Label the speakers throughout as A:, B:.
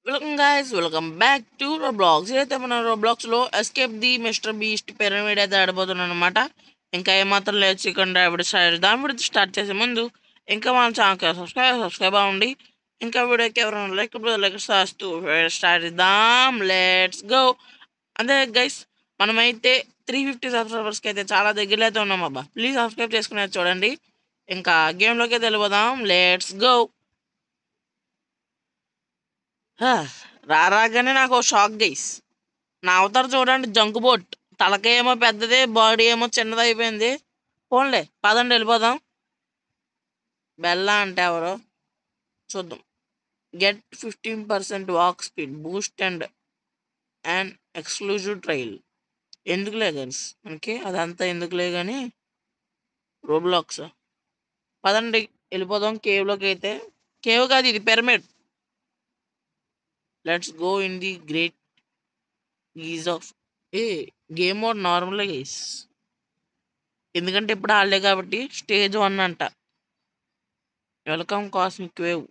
A: Welcome guys, welcome back to Roblox. అయితే మన రోబ్లాక్స్లో escape the mister beast pyramid అయితే ఆడబోతున్నాను అనమాట. ఇంకా ఏమాత్రం లేదు, చికెన్ డ్రైవ్ దాని స్టార్ట్ చేసే ముందు ఇంకా మన ఛానల్ సబ్స్క్రైబ్ అవ్వండి. ఇంకా వీడియోకి ఎవరైనా లైక్ చేస్తూ స్టార్ట్ చేద్దాం. Let's go. అంతే గైస్, మనమైతే 350 సబ్స్క్రైబర్స్కి అయితే చాలా దగ్గరలో అయితే ఉన్నాం అబ్బా. ప్లీజ్ సబ్స్క్రైబ్ చేసుకునేది చూడండి. ఇంకా గేమ్లోకి అయితే వెళ్ళిపోదాం. Let's go. రాగానే నాకు ఓ షాక్ గైస్. నా అవతారం చూడండి, జంకు బోట్. తలకేమో పెద్దది, బాడీ ఏమో చిన్నది అయిపోయింది. పోన్లే, పదండి వెళ్ళిపోదాం. బెల్లా అంటే ఎవరు చూద్దాం. Get 15% walk speed boost and exclusive trail. ఎందుకులే గైస్, మనకి అదంతా ఎందుకులే కానీ రోబ్లాక్స్. పదండి వెళ్ళిపోదాం కేవ్లోకి. అయితే కేవ్ కాదు, ఇది pyramid. Let's go in the great is of a game mode normal guys, ఎందుకంటే ఇప్పుడు ఆడలే కాబట్టి. స్టేజ్ 1 అంట. Welcome cosmic wave.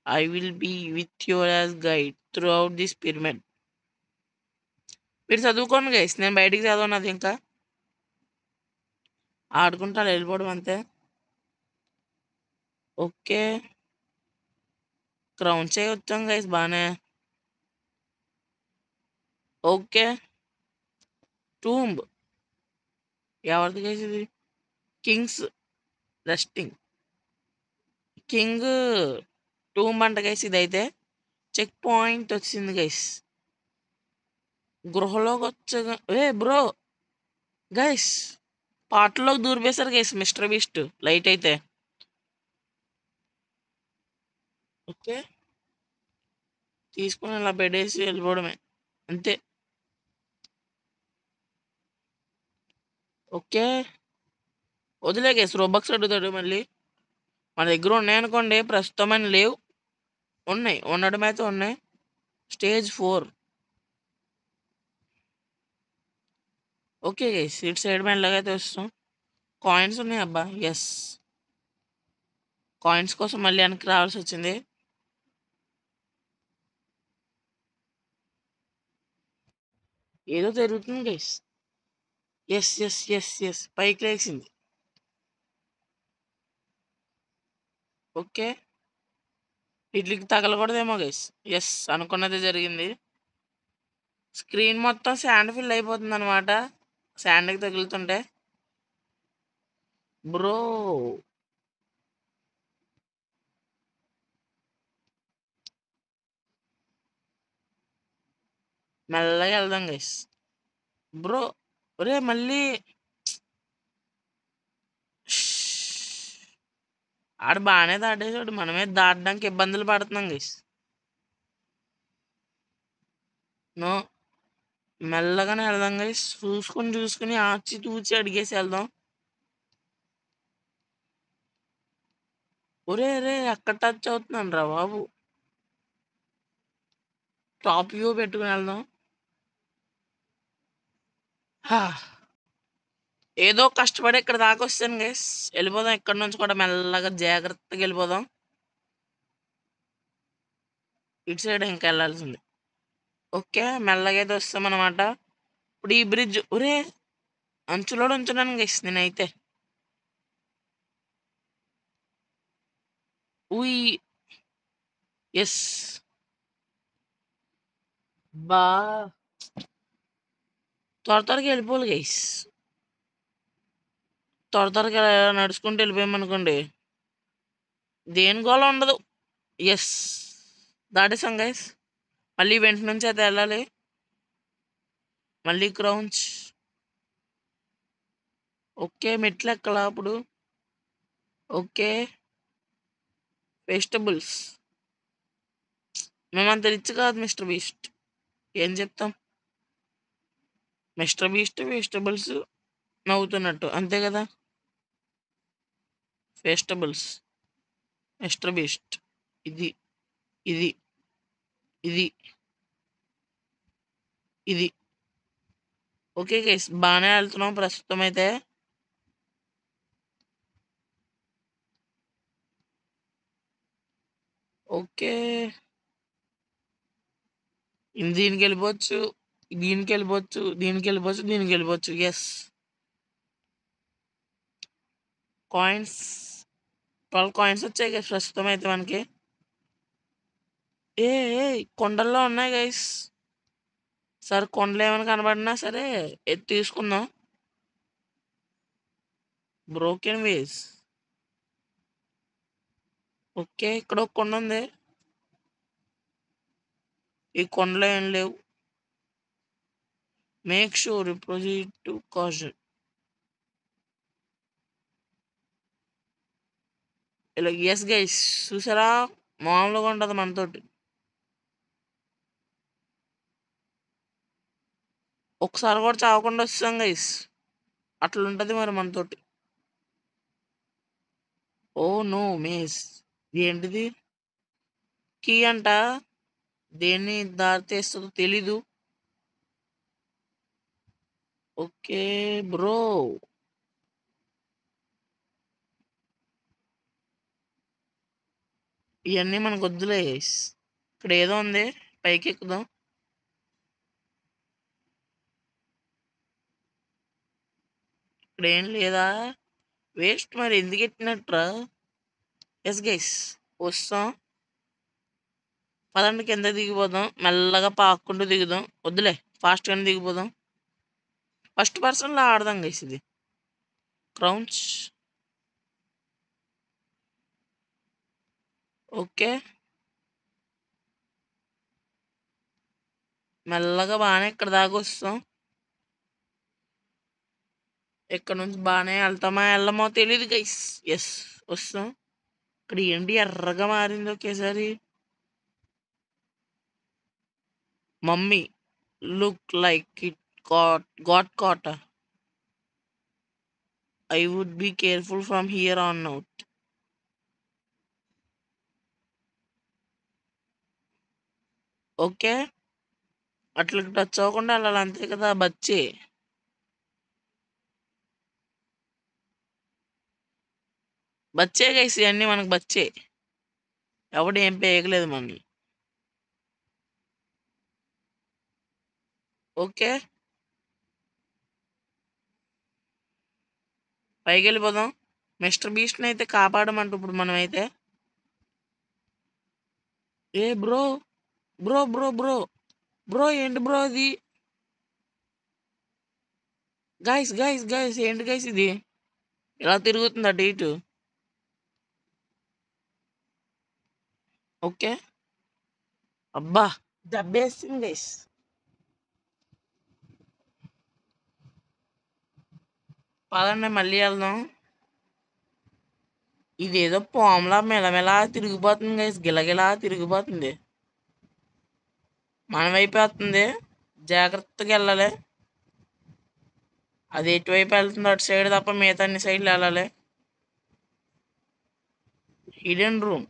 A: I will be with your as guide throughout this pyramid. మీరు చదువుకోండి గైస్, నేను బయటికి చదవనది. ఇంకా ఆడుకుంటా వెళ్ళిపోవడం అంతే. ఓకే, క్రౌన్ చేయొచ్చాం గైస్ బాగానే. ఓకే, టూంబ్ ఎవరిది గైస్ ఇది? Kings resting. కింగ్ టూంబ్ అంట గైస్ ఇదైతే. చెక్ పాయింట్ వచ్చింది గైస్. గృహలోకి వచ్చగా బ్రో గైస్, పాటల్లోకి దూరిపేశారు గైస్ మిస్టర్ బీస్ట్ లైట్ అయితే. ఓకే, తీసుకుని ఇలా పెట్టేసి వెళ్ళిపోవడమే అంతే. ఓకే, వదిలే గైస్, రోబక్స్ అడుగుతాడు మళ్ళీ. మన దగ్గర ఉన్నాయి అనుకోండి, ప్రస్తుతమైన లేవు. ఉన్నాయి, ఉండడం అయితే ఉన్నాయి. స్టేజ్ 4. ఓకే గైస్, ఇటు సైడ్ మెల్లగైతే వస్తాం. కాయిన్స్ ఉన్నాయి అబ్బా. ఎస్, కాయిన్స్ కోసం మళ్ళీ వెనక్కి రావాల్సి వచ్చింది. ఏదో జరుగుతుంది guys. Yes yes yes yes, పైకి లేచింది. ఓకే, ఇడ్లీకి తగలకూడదేమో గైస్. ఎస్, అనుకున్నదే జరిగింది. స్క్రీన్ మొత్తం శాండ్ ఫిల్ అయిపోతుంది అనమాట, శాండ్కి తగులుతుంటే. బ్రో మెల్లగా వెళ్దాం గైస్. బ్రో ఒరే మళ్ళీ ఆడు బాగానే దాటేసాడు, మనమే దాటడానికి ఇబ్బందులు పడుతున్నాం గైస్. నో, మెల్లగానే వెళ్దాం గైస్. చూసుకుని చూసుకుని ఆచి తూచి అడిగేసి వెళ్దాం. ఒరే రే, అక్కడ టచ్ అవుతున్నాను రా బాబు. టాప్ వ్యూ పెట్టుకుని వెళ్దాం. హా, ఏదో కష్టపడి ఇక్కడ దాకా వస్తాను గైస్. వెళ్ళిపోదాం ఇక్కడ నుంచి కూడా మెల్లగా జాగ్రత్తగా వెళ్ళిపోదాం. ఇటు సైడ్ ఇంకా వెళ్ళాల్సింది. ఓకే, మెల్లగా అయితే వస్తామన్నమాట. ఇప్పుడు ఈ బ్రిడ్జ్, ఒరే అంచులో ఉంచున్నాను గైస్ నేనైతే. ఉయ్, ఎస్ బా, త్వరగా వెళ్ళిపోవాలి గైస్. త్వరగా నడుచుకుంటూ వెళ్ళిపోయామనుకోండి, దేని గోళ ఉండదు. ఎస్, దాటేసాం గైస్. మళ్ళీ వెంట నుంచి అయితే వెళ్ళాలి. మళ్ళీ క్రౌంచ్. ఓకే, మెట్లు ఎక్కలా అప్పుడు. Okay, vegetables. మేమంత రిచ్ కాదు మిస్టర్ బీస్ట్, ఏం చెప్తాం. మిస్టర్ బీస్ట్ వెజిటబుల్స్ నవ్వుతున్నట్టు అంతే కదా. Vegetables, Mister Beast. ఇది ఇది ఇది ఇది. ఓకే గైస్, బాగానే వెళ్తున్నాం ప్రస్తుతం అయితే. ఓకే, దీనికి వెళ్ళిపోవచ్చు, దీనికి వెళ్ళిపోవచ్చు, దీనికి వెళ్ళిపోవచ్చు, దీనికి వెళ్ళిపోవచ్చు. ఎస్, కాయిన్స్ 12 కాయిన్స్ వచ్చాయి గైస్ ప్రస్తుతం అయితే మనకి. ఏ ఏ కొండల్లో ఉన్నాయి గైస్. సరే కొండలు ఏమైనా కనబడినా సరే తీసుకుందాం. బ్రోకెన్ వేస్. ఓకే, ఇక్కడ ఒక కొండ ఉంది. ఈ కొండలో ఏం లేవు. Make sure proceed to caution. ఇలా ఎస్ గైస్, చూసారా మామూలుగా ఉంటుంది మనతోటి. ఒకసారి కూడా చావకుండా వస్తాం గైస్, అట్లుంటది మరి మనతోటి. ఓ నో మేస్, ఏంటిది? కీ అంట, దేన్ని దారి తీస్తుందో తెలీదు. ఓకే బ్రో, ఇవన్నీ మనకు వద్దులే గైస్. ఇక్కడ ఏదో ఉంది, పైకి ఎక్కుదాం. ఇక్కడ ఏం లేదా, వేస్ట్. మరి ఎందుకు ఎట్టినట్రా? ఎస్ గైస్, వస్తాం. పదండి కింద దిగిపోదాం, మెల్లగా పాక్కుంటూ దిగుదాం. వద్దులే, ఫాస్ట్గానే దిగిపోదాం. ఫస్ట్ పర్సన్లో ఆడదాం గైస్ ఇది. క్రౌన్స్. ఓకే, మెల్లగా బాగానే ఇక్కడ దాకా వస్తాం. ఇక్కడ నుంచి బాగానే వెళ్తామా వెళ్ళమో తెలియదు గైస్. ఎస్, వస్తాం. ఇక్కడ ఏంటి ఎర్రగా మారింది ఒకేసారి? Mummy look like it got caught. I would be careful from here on out. Okay, అట్లా టచ్ అవ్వకుండా వెళ్ళాలి అంతే కదా బచ్చే. బచ్చే గైస్, ఇవన్నీ మనకు బచ్చే. ఎవడు ఏం పేయగలేదు మనల్ని. ఓకే, పైకి వెళ్ళిపోదాం. మిస్టర్ బీస్ట్ని అయితే కాపాడమంట ఇప్పుడు మనమైతే. ఏ bro, bro bro bro bro ఏంటి బ్రో అది? గైస్ గైస్ గైస్, ఏంటి గైస్ ఇది ఇలా తిరుగుతుంది అటు ఇటు? ఓకే, అబ్బా దెబ్బేస్తుంది గైస్. పదండి మళ్ళీ వెళ్దాం. ఇదేదో పాములా మెలమెలా తిరిగిపోతుంది గైస్, గిలగిలా తిరిగిపోతుంది. మన వైపు వస్తుంది, జాగ్రత్తగా వెళ్ళాలి. అది ఎటువైపు వెళ్తుందో అటు సైడ్ తప్ప మిగతా అన్ని సైడ్లు వెళ్ళాలి. Hidden room.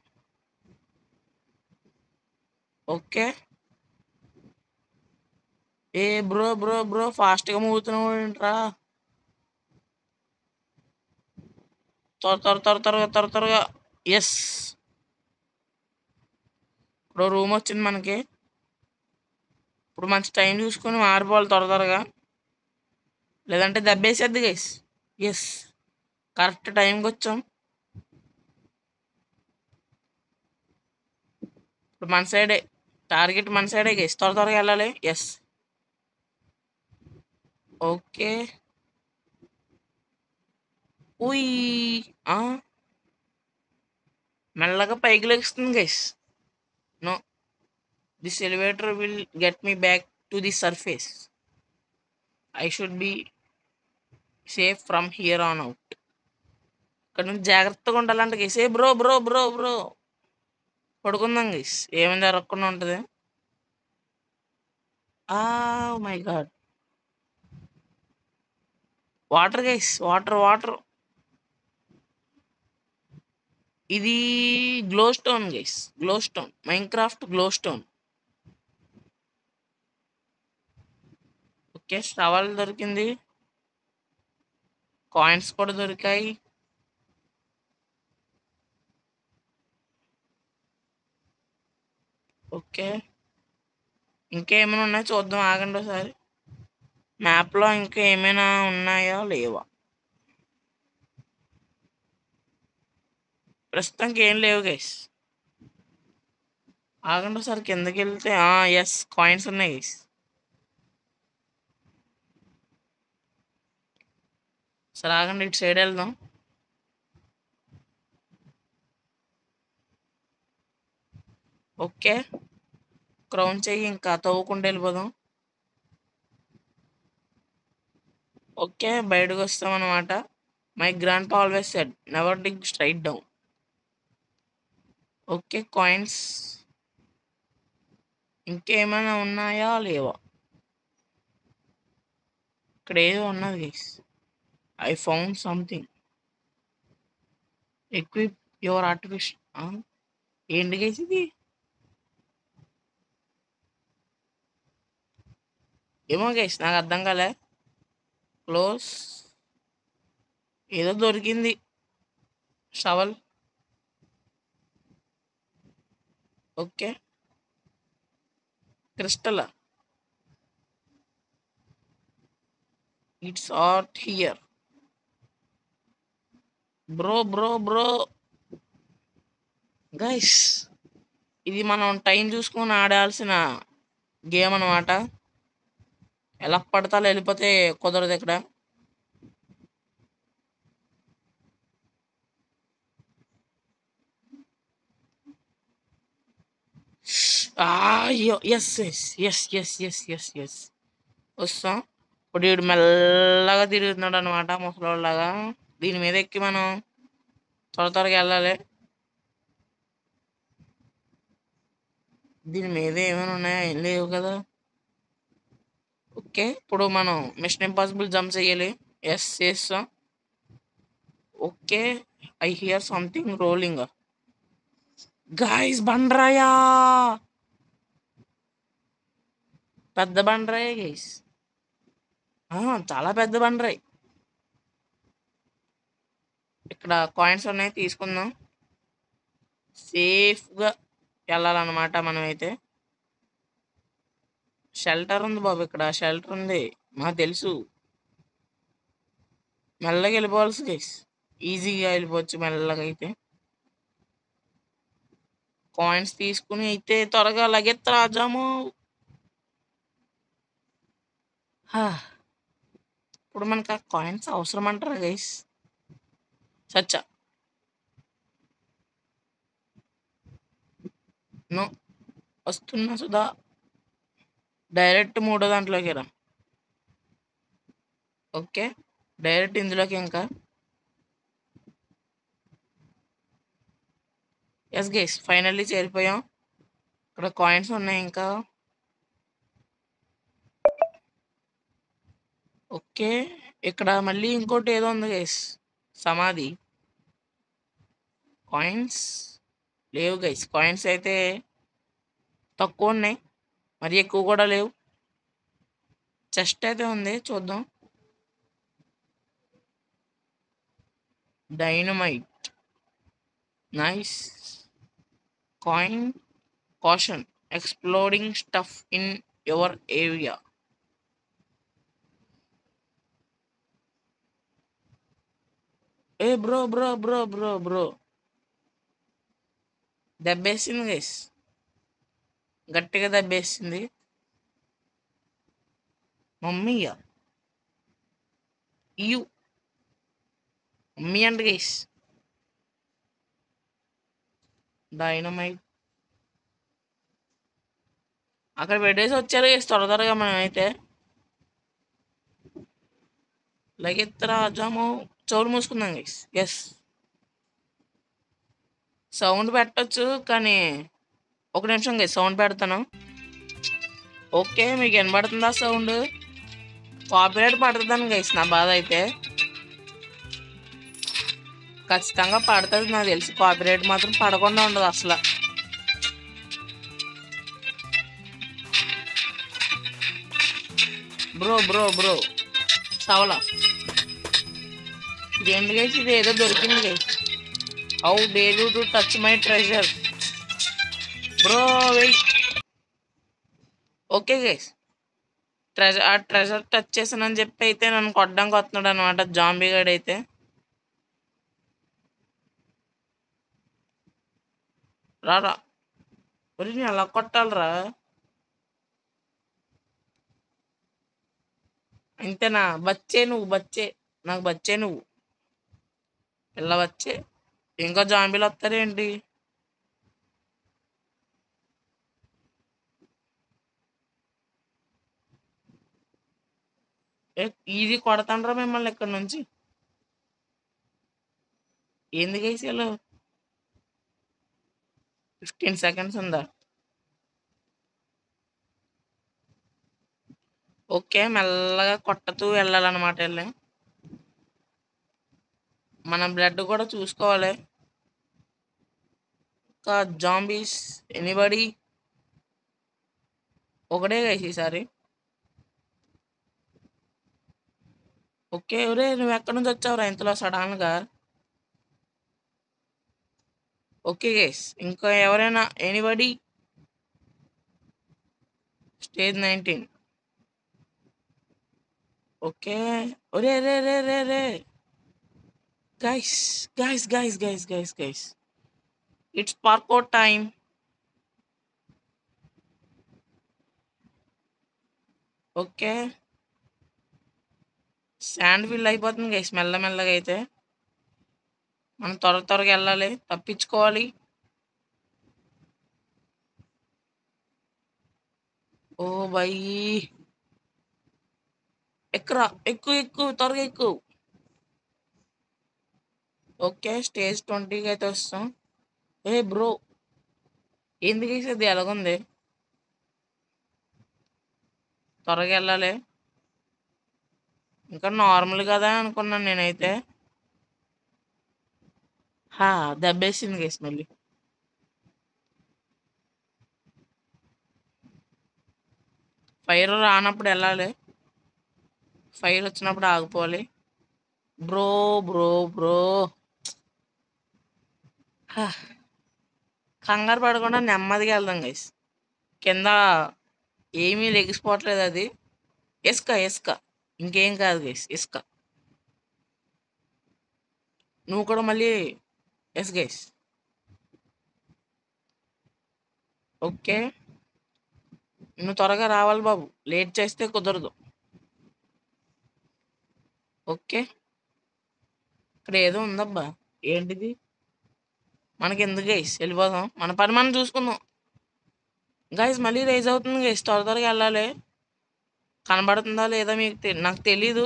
A: ఓకే, ఏ బ్రో బ్రో బ్రో ఫాస్ట్గా మూగుతున్నావు ఏంట్రా? త్వరగా. ఎస్, ఇప్పుడు రూమ్ వచ్చింది మనకి. ఇప్పుడు మంచి టైం చూసుకొని మారిపోవాలి త్వరగా, లేదంటే దెబ్బేసేద్ది గైస్. ఎస్, కరెక్ట్ టైంకి వచ్చాం. ఇప్పుడు మన సైడే టార్గెట్, మన సైడే గైస్. త్వరగా వెళ్ళాలి. Yes, okay. ఉయ్, మెల్లగా పైకి లెగుస్తుంది guys. No, this elevator will get me back to the surface. I should be safe from here on out. ఇక్కడ నుంచి జాగ్రత్తగా ఉండాలంటే గైస్. ఏ బ్రో బ్రో బ్రో బ్రో పడుకుందాం గైస్, ఏమైనా జరగకుండా ఉంటుంది. My god, water guys, water water. ఇది glow stone guys, glow stone, Minecraft glow stone. Okay, స్టవల్ దొరికింది, కాయిన్స్ కూడా దొరికాయి. ఓకే, ఇంకేమైనా ఉన్నాయో చూద్దాం, ఆగండి ఒకసారి. మ్యాప్లో ఇంకా ఏమైనా ఉన్నాయా లేవా? ప్రస్తుతానికి ఏం లేవు గైస్. ఆగండి ఒకసారి కిందకి వెళ్తే ఎస్ కాయిన్స్ ఉన్నాయి గైస్. సరే ఆగండి, ఇటు సైడ్ వెళ్దాం. ఓకే, క్రౌన్ చెయ్యి, ఇంకా తవ్వుకుంటూ వెళ్ళిపోదాం. ఓకే, బయటకు వస్తాం అనమాట. మై గ్రాండ్ పా ఆల్వేస్ సెడ్ నెవర్ డిగ్ స్ట్రైట్ డౌన్. ఓకే, కాయిన్స్ ఇంకేమైనా ఉన్నాయా లేవా? ఇక్కడ ఏదో ఉన్నది guys. I found something. Equip your artificial. ఏంటి గైస్ ఇది? ఏమో గైస్, నాకు అర్థం కాలే. క్లోజ్, ఏదో దొరికింది. Shovel. Okay, crystal. It's art here. Bro guys, ఇది మనం టైం చూసుకొని ఆడాల్సిన గేమ్ అనమాట. ఎలా పడతా అలా వెళ్ళిపోతే కుదరదు ఇక్కడ. Yes yes yes yes yes yes yes వస్తాం. ఇప్పుడు వీడు మెల్లగా తిరుగుతున్నాడు అనమాట, ముసలోళ్ళలాగా. దీని మీద ఎక్కి మనం త్వరగా వెళ్ళాలి. దీని మీద ఏమైనా ఉన్నాయా? ఏం లేవు కదా. ఓకే, ఇప్పుడు మనం మిషన్ ఇంపాసిబుల్ జంప్ చేయాలి. ఎస్ చేస్తాం. Okay, I hear something rolling. Guys, బండరాయా, పెద్ద బండరాయే గైస్. చాలా పెద్ద బండరాయి. ఇక్కడ కాయిన్స్ ఉన్నాయి, తీసుకుందాం. సేఫ్గా వెళ్ళాలన్నమాట మనమైతే. షెల్టర్ ఉంది బాబు, ఇక్కడ షెల్టర్ ఉంది, మాకు తెలుసు. మెల్లగా వెళ్ళిపోవాల్సి గైస్, ఈజీగా వెళ్ళిపోవచ్చు మెల్లగా అయితే. కాయిన్స్ తీసుకుని అయితే త్వరగా లగెత్త రాజాము. ఇప్పుడు మనకు ఆ కాయిన్స్ అవసరం అంటారా గైస్? సచ్చా నో, వస్తున్నా సుధా. డైరెక్ట్ మూడో దాంట్లోకి రా. ఓకే, డైరెక్ట్ ఇందులోకి. ఇంకా ఎస్ గైస్, ఫైనల్లీ చేరిపోయాం. ఇక్కడ కాయిన్స్ ఉన్నాయి ఇంకా. ఓకే, ఇక్కడ మళ్ళీ ఇంకోటి ఏదో ఉంది గైస్, సమాధి. కాయిన్స్ లేవు గైస్, కాయిన్స్ అయితే తక్కువ ఉన్నాయి, మరి ఎక్కువ కూడా లేవు. చెస్ట్ అయితే ఉంది, చూద్దాం. Dynamite, nice. Coin, caution, exploding stuff in your area. ఏ బ్రో దెబ్బేసింది గైస్, గట్టిగా దెబ్బేసింది. మమ్మీయా, యూ మమ్మీ అంట గైస్. డైనమైట్ అక్కడ పెట్టేసి వచ్చారు గైస్ త్వరగా మనం అయితే. లగెత్తరా జాము. చెవులు మూసుకుందాం గైస్. ఎస్, సౌండ్ పెట్టచ్చు కానీ ఒక నిమిషం గైస్, సౌండ్ పెడతాను. ఓకే, మీకు వినబడుతుందా సౌండ్? కాపీరైట్ పడుతుందని గైస్ నా బాధ అయితే. ఖచ్చితంగా పడుతుంది నాకు తెలిసి, కాపీరైట్ మాత్రం పడకుండా ఉండదు అసలు. బ్రో సవలా, ఇదేంటి గైస్? ఇది ఏదో దొరికింది guys. How dare you to touch my treasure? Bro wait. Okay guys. Treasure touch చేశానని చెప్పి అయితే నన్ను కొట్టడానికి వస్తున్నాడు అనమాట జాంబీ గడ్ అయితే. రారా. ఒరేయ్ నేను ఎలా కొట్టాలిరా? అంతేనా? బచ్చే నువ్వు బచ్చే. నాకు బచ్చే నువ్వు. పిల్ల బచ్చే. ఇంకా జాంబీలు వస్తారేంటి? ఇది కొడతాండ్రా మిమ్మల్ని ఇక్కడ నుంచి. ఎందుకు వేసేయాలో 15 సెకండ్స్ ఉందా? ఓకే మెల్లగా కొట్టతూ వెళ్ళాలన్నమాట వెళ్ళి. మన బ్లడ్ కూడా చూసుకోవాలి. ఇంకా జాంబీస్ ఎనీబడి? ఒకటే గైస్ ఈసారి. ఓకే ఒరే నువ్వు ఎక్కడి నుంచి వచ్చావురా ఇంతలో సడన్గా? ఓకే గైస్ ఇంకా ఎవరైనా ఎనీబడి? స్టేజ్ 19. ఓకే. ఒరే రే రే రే రే guys guys guys guys guys guys it's parkour time. Okay sand fill అయిపోతుంది గైస్ మెల్లమెల్లగా అయితే. మనం త్వరగా వెళ్ళాలి, తప్పించుకోవాలి. ఓ బై ఎక్కురా, ఎక్కువ ఎక్కువ త్వరగా ఎక్కువ. ఓకే స్టేజ్ 20కి అయితే వస్తాం. ఏ బ్రో ఎందుకు వేసేది ఎలాగుంది? త్వరగా వెళ్ళాలి. ఇంకా నార్మల్ కదా అనుకున్నాను నేనైతే. హా దెబ్బేసింది గైస్ మళ్ళీ. ఫైర్ రానప్పుడు వెళ్ళాలి, ఫైర్ వచ్చినప్పుడు ఆగిపోవాలి. బ్రో బ్రో బ్రో కంగారు పడకుండా నెమ్మదిగా వెళ్దాం గైస్. కింద ఏమీ లెగిసిపోవట్లేదు అది. ఇసుక ఇసుక, ఇంకేం కాదు గైస్ ఇసుక. నువ్వు కూడా మళ్ళీ ఎస్ గైస్. ఓకే నువ్వు త్వరగా రావాలి బాబు, లేట్ చేస్తే కుదరదు. ఓకే ఇక్కడ ఏదో ఉందబ్బా, ఏంటిది? మనకి ఎందుకు గైస్ వెళ్ళిపోదాం, మన పని మనం చూసుకుందాం. గైస్ మళ్ళీ రైజ్ అవుతుంది గైస్, త్వరగా వెళ్ళాలి. కనబడుతుందా లేదా మీకు నాకు తెలీదు.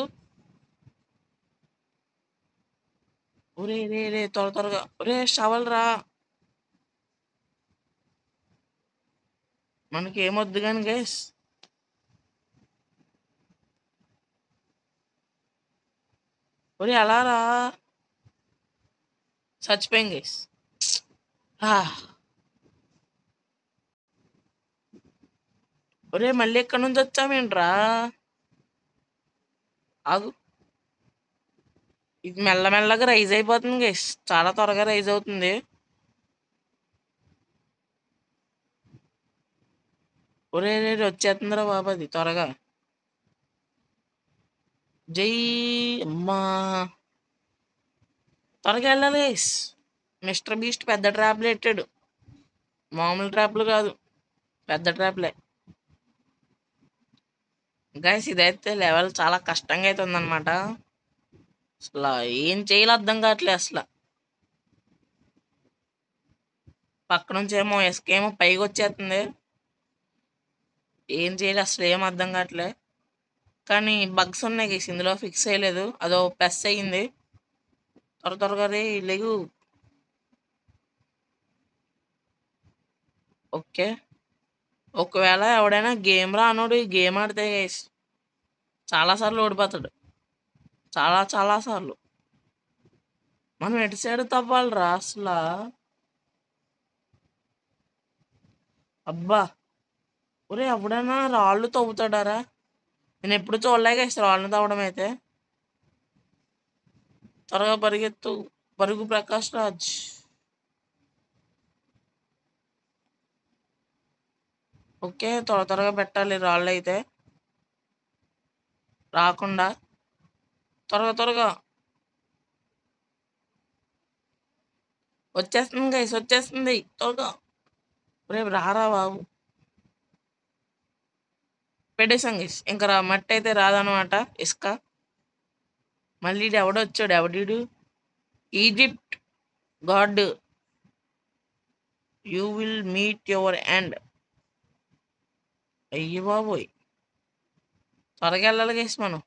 A: ఒరే రే రే త్వరగా ఒరే షవల్ రా. మనకి ఏమొద్దు కానీ గైస్. ఒరే అలా రా. చచ్చిపోయాం గైస్. ఒరే మళ్ళీ ఎక్కడి నుంచి వచ్చామేంట్రా? ఆగు. ఇది మెల్లమెల్లగా రైజ్ అయిపోతుంది గైస్, చాలా త్వరగా రైజ్ అవుతుంది. ఒరే రే వచ్చేస్తుందిరా బాబు అది త్వరగా. జై అమ్మా. త్వరగా వెళ్ళాలి గైస్. మిస్టర్ బీస్ట్ పెద్ద ట్రాప్లు పెట్టాడు, మామూలు ట్రాప్లు కాదు, పెద్ద ట్రాప్లే. గైస్ ఇదైతే లెవెల్ చాలా కష్టంగా అయితే ఉందన్నమాట. అసలు ఏం చేయాలో అర్థం కావట్లేదు అసలు. పక్క నుంచి ఏమో ఇసుకేమో పైకి వచ్చేస్తుంది, ఏం చేయాలి అసలు ఏం అర్థం కావట్లే. కానీ బగ్స్ ఉన్నాయి గైస్ ఇందులో, ఫిక్స్ అయ్యలేదు, అదో ప్లస్ అయ్యింది. త్వరగా రే లేగు. ఓకే ఒకవేళ ఎవడైనా గేమ్ రానోడు ఈ గేమ్ ఆడితే గైస్ చాలాసార్లు ఓడిపోతాడు, చాలా చాలా సార్లు. మనం ఎటు సైడ్ తవ్వాలిరా అసలు? అబ్బా ఒరే ఎవడైనా రాళ్ళు తవ్వుతాడారా? నేను ఎప్పుడు చూడలే గైస్ రాళ్ళు తవ్వడం అయితే. త్వరగా పరిగెత్తు, పరుగు ప్రకాష్ రాజ్. ఓకే. త్వరగా పెట్టాలి రాళ్ళైతే. రాకుండా. త్వరగా. వచ్చేస్తుంది గైస్, వచ్చేస్తుంది. త్వరగా. రేపు రారా బాబు. పెట్టేసాం గైస్. ఇంకా మట్టి అయితే రాదనమాట. ఇసుక. మళ్ళీ ఎవడొచ్చాడు? ఎవడీడు? Egypt god, you will meet your end. అయ్యి బాబోయ్. త్వరగా వెళ్ళాలి గైస్ మనం.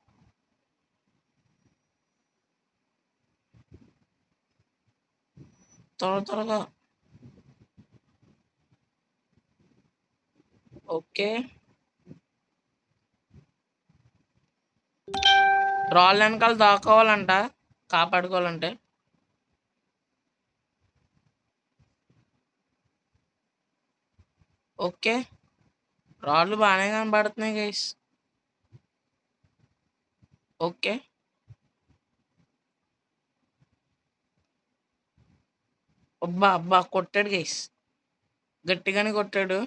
A: త్వరగా. ఓకే. రాళ్ళ వెనకాల దాక్కోవాలంట కాపాడుకోవాలంటే. ఓకే. రాళ్ళు బాగానే కనబడుతున్నాయి గైస్. ఓకే. అబ్బా కొట్టాడు గైస్. గట్టిగానే కొట్టాడు.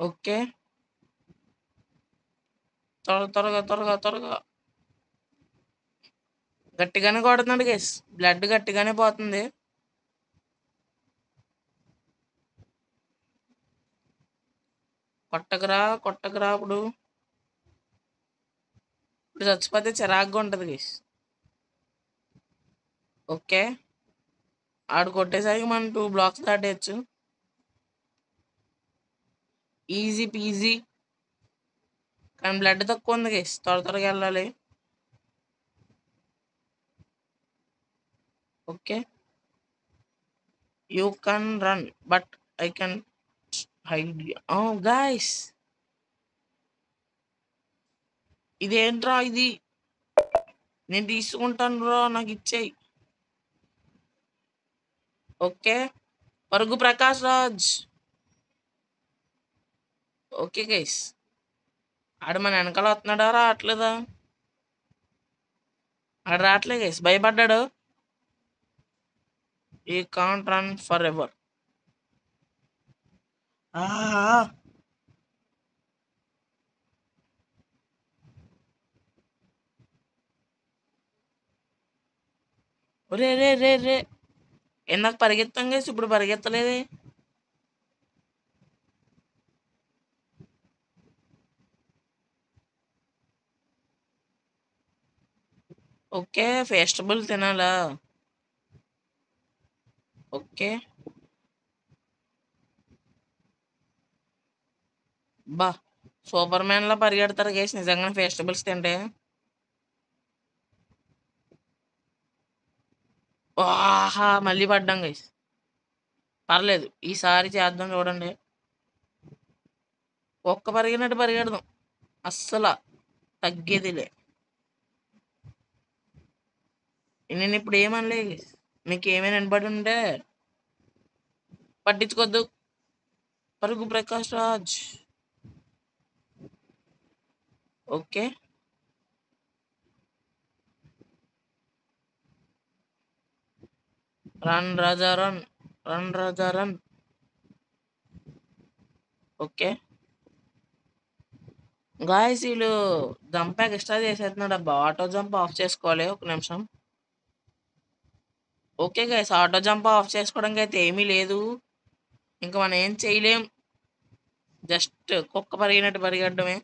A: ఓకే. త్వరగా. గట్టిగానే కొడుతున్నాడు గైస్. బ్లడ్ గట్టిగానే పోతుంది. కొట్టకరా ఇప్పుడు చచ్చిపోతే చిరాగ్గా ఉంటుంది గైస్. ఓకే. ఆడు కొట్టేసరికి మనం 2 బ్లాక్స్ దాటేయచ్చు. Easy peasy. కానీ బ్లడ్ తక్కువ ఉంది గైస్. త్వరగా వెళ్ళాలి. Okay. You can run but I can hide. Guys, ఇదేంట్రా ఇది? నేను తీసుకుంటాను రా, నాకు ఇచ్చేయి. ఓకే. పరుగు ప్రకాష్ రాజ్. Okay guys. ఆడు మన వెనకాల వస్తున్నాడా? రావట్లేదా? ఆడు రావట్లే గైస్, భయపడ్డాడు. ఈ కాంట్ రన్ ఫర్ ఎవర్. రే. ఇందాక పరిగెత్తాం గైస్, ఇప్పుడు పరిగెత్తలేదే. ఓకే. ఫెస్టిబుల్ తినాలా? ఓకే. బా, సూపర్ మ్యాన్ లా పరిగెడతారు గైస్ నిజంగా ఫెస్టిబుల్స్ తింటే. ఆహా, మళ్ళీ పడ్డాం గైస్. పర్లేదు, ఈసారి చేద్దాం చూడండి. ఒక్క పరిగినట్టు పరిగెడదాం. అస్సలు తగ్గేదిలే. నేను ఇప్పుడు ఏమనలే. మీకు ఏమైనా వినపడి ఉంటే పట్టించుకోద్దు. పరుగు ప్రకాష్ రాజ్. ఓకే. రన్ రాజా రన్. ఓకే. గాయస్, వీళ్ళు జంప్ ఎక్స్ట్రా చేసేస్తున్నాడు అబ్బా. ఆటో జంప్ ఆఫ్ చేసుకోవాలి. ఒక నిమిషం. Okay guys, auto jump off చేసుకోవడానికి అయితే ఏమీ లేదు. ఇంకా మనం ఏం చేయలేం. జస్ట్ కుక్క పరిగినట్టు పరిగెట్టడమే.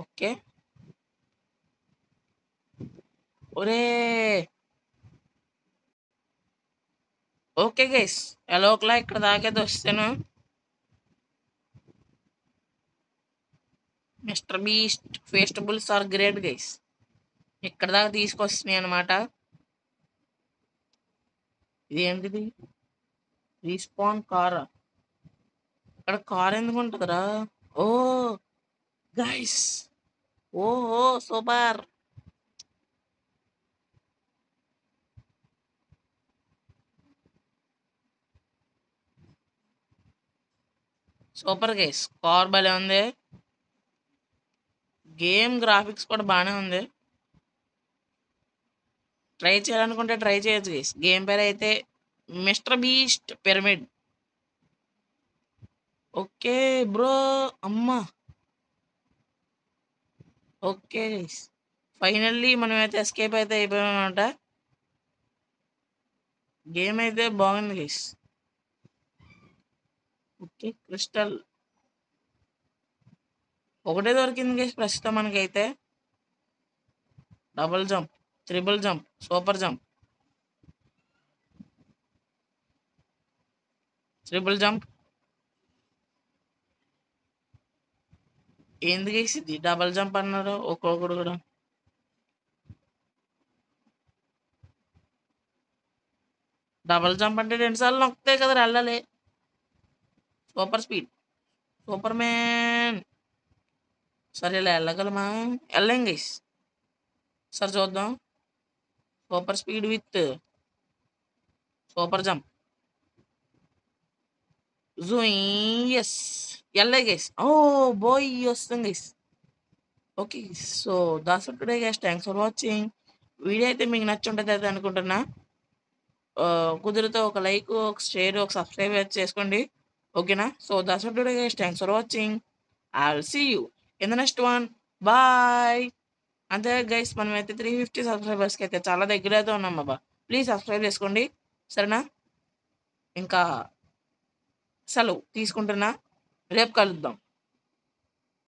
A: ఓకే. ఒరే. ఓకే గైస్, ఎలా ఒకలా ఇక్కడ దాకేది వస్తాను. Mister Beast vegetables are great guys. ఇక్కడ దాకా తీసుకొస్తున్నాయి అనమాట. ఇది ఏంటిది? రీస్పాన్ కారా? ఇక్కడ కార్ ఎందుకు ఉంటుందిరా? ఓ గైస్, ఓహో సూపర్. సూపర్ గైస్, కార్ భలే ఉంది. గేమ్ గ్రాఫిక్స్ కూడా బాగానే ఉంది. ట్రై చేయాలనుకుంటే ట్రై చేయొచ్చు గైస్. గేమ్ పేరు అయితే mister beast pyramid. Okay bro. అమ్మ. ఓకే గైస్, ఫైనల్లీ మనమైతే ఎస్కేప్ అయితే అయిపోయామన్నమాట. గేమ్ అయితే బాగుంది గైస్. ఓకే, క్రిస్టల్ ఒకటే దొరికింది గైస్ ప్రస్తుతం మనకైతే. Double jump, triple jump, super jump, triple jump. ఏంది గైస్ ఇది డబుల్ జంప్ అన్నారు ఒక్కొక్కడు కూడా. డబుల్ జంప్ అంటే 2 సార్లు నొక్కితే కదా వెళ్ళాలి. Super speed, superman. సరే ఇలా వెళ్ళగలమా? వెళ్ళాం గైస్. సరే చూద్దాం. Super speed with super jump. జూయి. ఎస్, వెళ్ళే గైస్. ఓ బాయ్ వస్తాం guys. Okay, so that's for today guys. Thanks for watching. Video అయితే మీకు నచ్చి ఉంటుంది అయితే అనుకుంటున్నా. కుదిరితే ఒక లైక్, ఒక షేర్, ఒక సబ్స్క్రైబ్ అయితే చేసుకోండి. ఓకేనా? So that's for today guys. Thanks for watching. I will see you in the next one. Bye. అంతే గైస్, మనమైతే 350 సబ్స్క్రైబర్స్కి అయితే చాలా దగ్గర అయితే ఉన్నాం బాబా. ప్లీజ్ సబ్స్క్రైబ్ చేసుకోండి. సరేనా? ఇంకా సెలవు తీసుకుంటున్నా. రేపు కలుద్దాం.